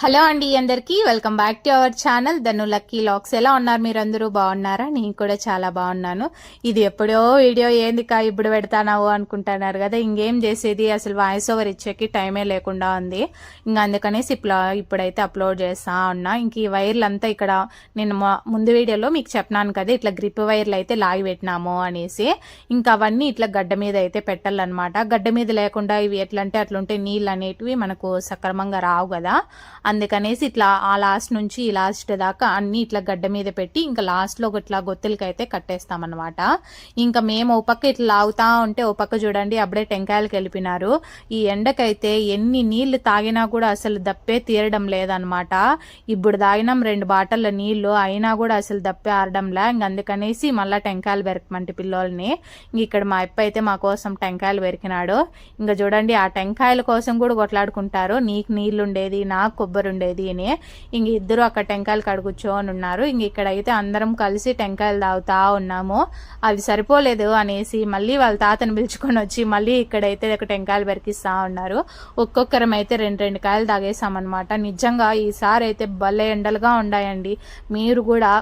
Hello అండి, అందరికీ welcome back to our channel Dhanu lucky lakhs. ఎలా ఉన్నారు మీరందరూ? బాగున్నారా? నేను కూడా చాలా బాగున్నాను. ఇది ఎప్పుడో వీడియో ఏందికా ఇప్పుడు పెడతానావు అనుకుంటున్నారు కదా. ఇంకేం చేసేది, అసలు వాయిస్ ఓవర్ ఇచ్చేకి టైమే లేకుండా ఉంది. ఇంకా అందుకనేసి ఇప్పుడైతే అప్లోడ్ చేస్తా ఉన్నా. ఇంక ఈ వైర్లు అంతా ఇక్కడ నేను ముందు వీడియోలో మీకు చెప్పినాను కదా, ఇట్లా గ్రిప్ వైర్లు అయితే లాగి పెట్టినాము అనేసి. ఇంకా అవన్నీ ఇట్లా గడ్డ మీద అయితే పెట్టాలన్నమాట. గడ్డ మీద లేకుండా ఇవి ఎట్లంటే అట్లుంటే నీళ్ళు అనేటివి మనకు సక్రమంగా రావు కదా. అందుకనేసి ఇట్లా ఆ లాస్ట్ నుంచి ఈ లాస్ట్ దాకా అన్ని ఇట్లా గడ్డ మీద పెట్టి ఇంకా లాస్ట్ లో ఇట్లా గొత్తులకైతే కట్టేస్తామన్నమాట. ఇంకా మేము ఓ పక్క ఇట్లా లాగుతా ఉంటే ఓ పక్క చూడండి అప్పుడే టెంకాయలకు వెళ్ళిపోయినారు. ఈ ఎండకైతే ఎన్ని నీళ్లు తాగినా కూడా అసలు దప్పే తీరడం లేదనమాట. ఇప్పుడు తాగినాం 2 బాటల్లో నీళ్లు, అయినా కూడా అసలు దప్పే ఆరడంలా. ఇంక అందుకనేసి మళ్ళీ టెంకాయలు పెరకమంటే పిల్లోల్ని. ఇంక ఇక్కడ మా అప్ప అయితే మా కోసం టెంకాయలు పెరికినాడు. ఇంకా చూడండి ఆ టెంకాయల కోసం కూడా కొట్లాడుకుంటారు. నీకు నీళ్లు ఉండేది, నాకు కొబ్బరి ఉండేది అని. ఇంక ఇద్దరు అక్కడ టెంకాయలు కడుగుచ్చోని ఉన్నారు. ఇంక ఇక్కడైతే అందరం కలిసి టెంకాయలు తాగుతా ఉన్నాము. అవి సరిపోలేదు అనేసి మళ్ళీ వాళ్ళ తాతను పిలుచుకొని వచ్చి మళ్ళీ ఇక్కడైతే ఒక టెంకాయలు బెరికిస్తా ఉన్నారు. ఒక్కొక్కరం అయితే 2 కాయలు తాగేసామన్నమాట. నిజంగా ఈసారి అయితే భలే ఎండలుగా ఉన్నాయండి. మీరు కూడా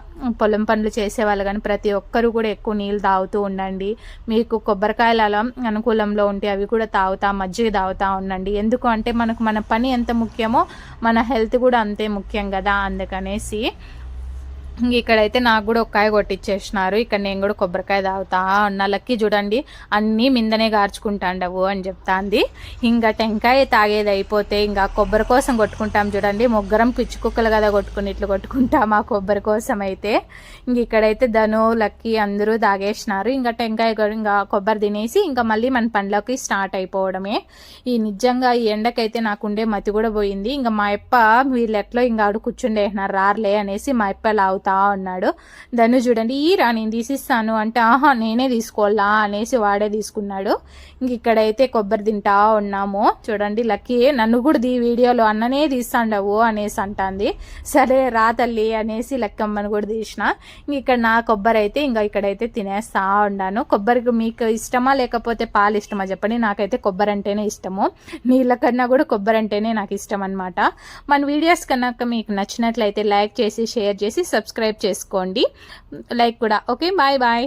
పొలం పనులు చేసేవాళ్ళు కానీ ప్రతి ఒక్కరు కూడా ఎక్కువ నీళ్ళు తాగుతూ ఉండండి. మీకు కొబ్బరికాయలు అలా అనుకూలంలో ఉంటే అవి కూడా మజ్జిగ తాగుతా ఉండండి. ఎందుకు అంటే మన పని ఎంత ముఖ్యమో మన హెల్త్ కూడా అంతే ముఖ్యం కదా. అందుకనేసి ఇక్కడైతే నాకు కూడా ఒక కాయ కొట్టించేసినారు. ఇక్కడ నేను కూడా కొబ్బరికాయ తాగుతా ఉన్న. లక్కీ చూడండి అన్నీ మిందనే గార్చుకుంటాండవు అని చెప్తాంది. ఇంకా టెంకాయ తాగేది అయిపోతే ఇంకా కొబ్బరి కోసం కొట్టుకుంటాం చూడండి. ముగ్గురం పిచ్చి కుక్కలు కదా కొట్టుకుని ఇట్లా కొట్టుకుంటాం ఆ కొబ్బరి కోసం అయితే. ఇంక ఇక్కడైతే ధను లక్కీ అందరూ తాగేసినారు. ఇంకా టెంకాయ ఇంకా కొబ్బరి తినేసి ఇంకా మళ్ళీ మన పనిలోకి స్టార్ట్ అయిపోవడమే. ఈ నిజంగా ఈ ఎండకైతే నాకుండే మతి కూడా పోయింది. ఇంకా మా అప్ప వీళ్ళు ఎట్లో ఇంకా ఆడు కూర్చుండేసినారు రారులే అనేసి మా అప్ప లాగుతా ఉన్నాడు. ధను చూడండి రా నేను తీసిస్తాను అంటే ఆహా నేనే తీసుకోవాలా అనేసి వాడే తీసుకున్నాడు. ఇంక ఇక్కడైతే కొబ్బరి తింటా ఉన్నాము. చూడండి లక్కీ నన్ను కూడా వీడియోలో అన్ననే తీస్తాండవు అనేసి అంటాంది. సరే రా తల్లి అనేసి లక్కమ్మని కూడా తీసిన. ఇంక ఇక్కడ నా కొబ్బరి అయితే ఇంకా ఇక్కడైతే తినేస్తా ఉన్నాను. కొబ్బరికి మీకు ఇష్టమా లేకపోతే పాలు ఇష్టమా చెప్పండి. నాకైతే కొబ్బరి అంటేనే ఇష్టము. నీళ్ళ కన్నా కూడా కొబ్బరి అంటేనే నాకు ఇష్టం అనమాట. మన వీడియోస్ కనుక మీకు నచ్చినట్లయితే లైక్ చేసి షేర్ చేసి సబ్స్క్రైబ్ చేసుకోండి. లైక్ కూడా. Okay, bye bye.